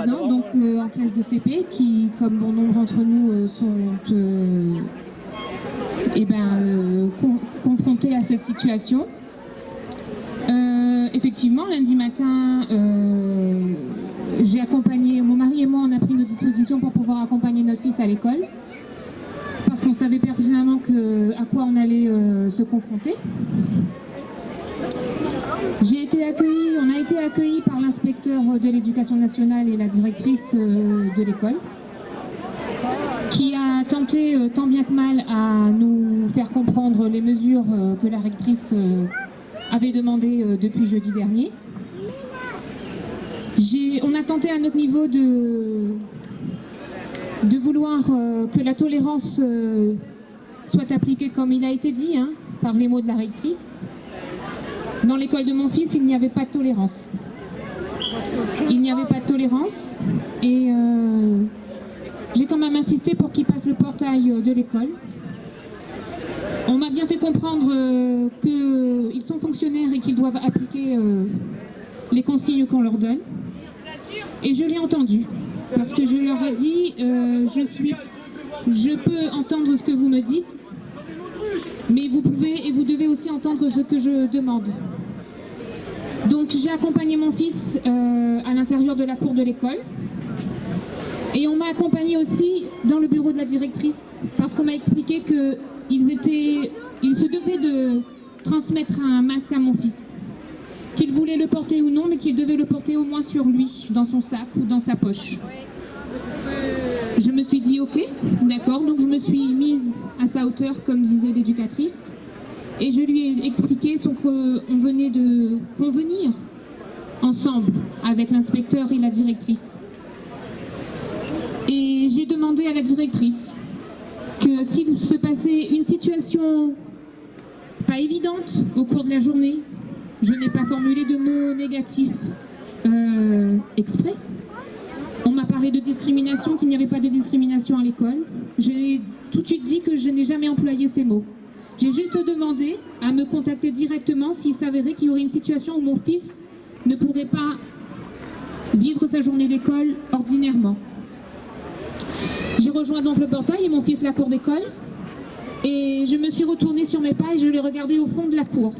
ans, donc en classe de CP, qui, comme bon nombre d'entre nous, sont confrontés à cette situation. Effectivement, lundi matin, j'ai accompagné, mon mari et moi, on a pris nos dispositions pour pouvoir accompagner notre fils à l'école, parce qu'on savait pertinemment à quoi on allait se confronter. On a été accueillis par l'inspecteur de l'éducation nationale et la directrice de l'école, qui a tenté tant bien que mal à nous faire comprendre les mesures que la rectrice avait demandées depuis jeudi dernier. On a tenté à notre niveau de vouloir que la tolérance soit appliquée comme il a été dit, par les mots de la rectrice. Dans l'école de mon fils, il n'y avait pas de tolérance. Il n'y avait pas de tolérance et j'ai quand même insisté pour qu'il passe le portail de l'école. On m'a bien fait comprendre qu'ils sont fonctionnaires et qu'ils doivent appliquer les consignes qu'on leur donne. Et je l'ai entendu, parce que je leur ai dit, je peux entendre ce que vous me dites, mais vous pouvez et vous devez aussi entendre ce que je demande. Donc j'ai accompagné mon fils à l'intérieur de la cour de l'école. Et on m'a accompagné aussi dans le bureau de la directrice, parce qu'on m'a expliqué qu'ils se devaient de transmettre un masque à mon fils. Qu'il voulait le porter ou non, mais qu'il devait le porter au moins sur lui, dans son sac ou dans sa poche. Je me suis dit ok, d'accord, donc je me suis mise à sa hauteur, comme disait l'éducatrice, et je lui ai expliqué qu'on venait de convenir ensemble avec l'inspecteur et la directrice. Et j'ai demandé à la directrice que s'il se passait une situation pas évidente au cours de la journée, je n'ai pas formulé de mots négatifs exprès. On m'a parlé de discrimination, qu'il n'y avait pas de discrimination à l'école. J'ai tout de suite dit que je n'ai jamais employé ces mots. J'ai juste demandé à me contacter directement s'il s'avérait qu'il y aurait une situation où mon fils ne pourrait pas vivre sa journée d'école ordinairement. J'ai rejoint donc le portail et mon fils la cour d'école. Et je me suis retournée sur mes pas et je l'ai regardé au fond de la cour.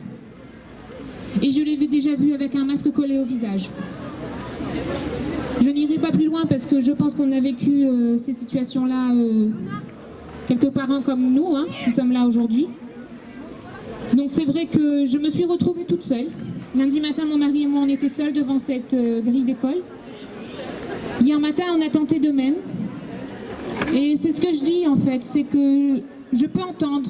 Et je l'ai déjà vu avec un masque collé au visage. Je n'irai pas plus loin parce que je pense qu'on a vécu ces situations-là, quelques parents comme nous, qui sommes là aujourd'hui. Donc c'est vrai que je me suis retrouvée toute seule. Lundi matin, mon mari et moi, on était seuls devant cette grille d'école. Hier matin, on a tenté de même. Et c'est ce que je dis en fait, c'est que je peux entendre.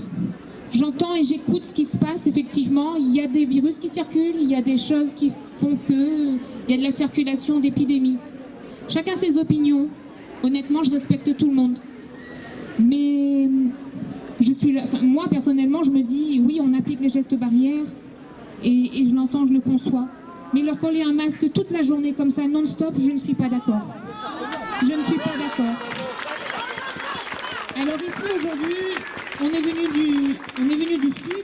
J'entends et j'écoute ce qui se passe, effectivement. Il y a des virus qui circulent, il y a des choses qui font il y a de la circulation d'épidémies. Chacun ses opinions. Honnêtement, je respecte tout le monde. Mais je suis là, moi, personnellement, je me dis, oui, on applique les gestes barrières, et je l'entends, je le conçois. Mais leur coller un masque toute la journée comme ça, non-stop, je ne suis pas d'accord. Je ne suis pas d'accord. Alors ici, aujourd'hui, on est venu du sud,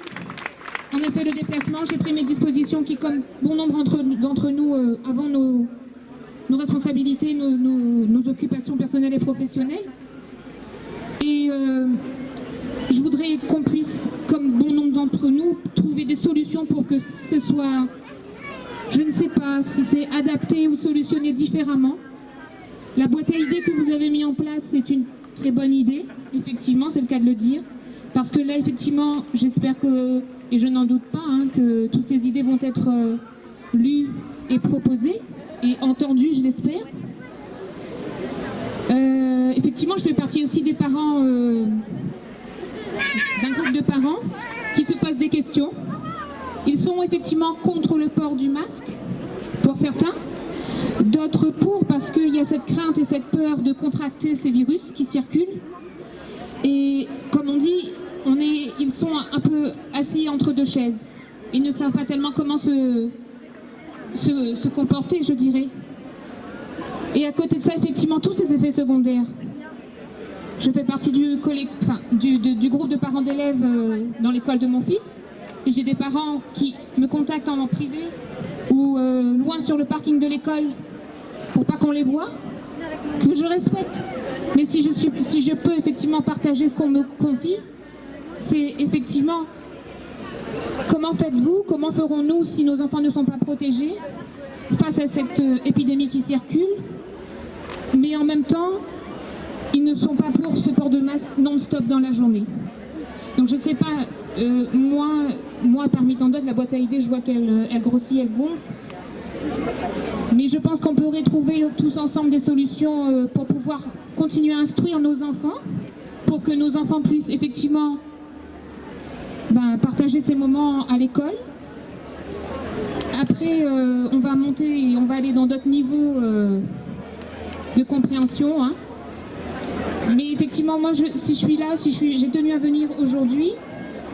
on a fait le déplacement, j'ai pris mes dispositions qui, comme bon nombre d'entre nous, avons nos responsabilités, nos occupations personnelles et professionnelles. Et je voudrais qu'on puisse, comme bon nombre d'entre nous, trouver des solutions pour que ce soit, je ne sais pas si c'est adapté ou solutionné différemment. La boîte à idées que vous avez mis en place, c'est une très bonne idée, effectivement, c'est le cas de le dire. Parce que là, effectivement, j'espère que, et je n'en doute pas, que toutes ces idées vont être lues et proposées, et entendues, je l'espère. Effectivement, je fais partie aussi des parents, d'un groupe de parents qui se posent des questions. Ils sont effectivement contre le port du masque, pour certains. D'autres pour, parce qu'il y a cette crainte et cette peur de contracter ces virus qui circulent. Et comme on dit, ils sont un peu assis entre deux chaises. Ils ne savent pas tellement comment se comporter, je dirais. Et à côté de ça, effectivement, tous ces effets secondaires. Je fais partie du groupe de parents d'élèves dans l'école de mon fils. Et j'ai des parents qui me contactent en privé ou loin sur le parking de l'école pour pas qu'on les voit. que je respecte. Mais si je peux effectivement partager ce qu'on me confie, c'est effectivement comment faites-vous, comment ferons-nous si nos enfants ne sont pas protégés face à cette épidémie qui circule, mais en même temps, ils ne sont pas pour ce port de masque non-stop dans la journée. Donc je ne sais pas, moi parmi tant d'autres, la boîte à idées, je vois qu'elle grossit, elle gonfle. Mais je pense qu'on pourrait trouver tous ensemble des solutions pour pouvoir continuer à instruire nos enfants, pour que nos enfants puissent effectivement partager ces moments à l'école. Après, on va monter et on va aller dans d'autres niveaux de compréhension. Hein. Mais effectivement, moi, si je suis là, j'ai tenu à venir aujourd'hui,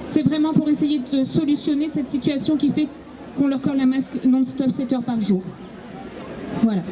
c'est vraiment pour essayer de solutionner cette situation qui fait qu'on leur colle un masque non-stop 7 heures par jour. Voilà.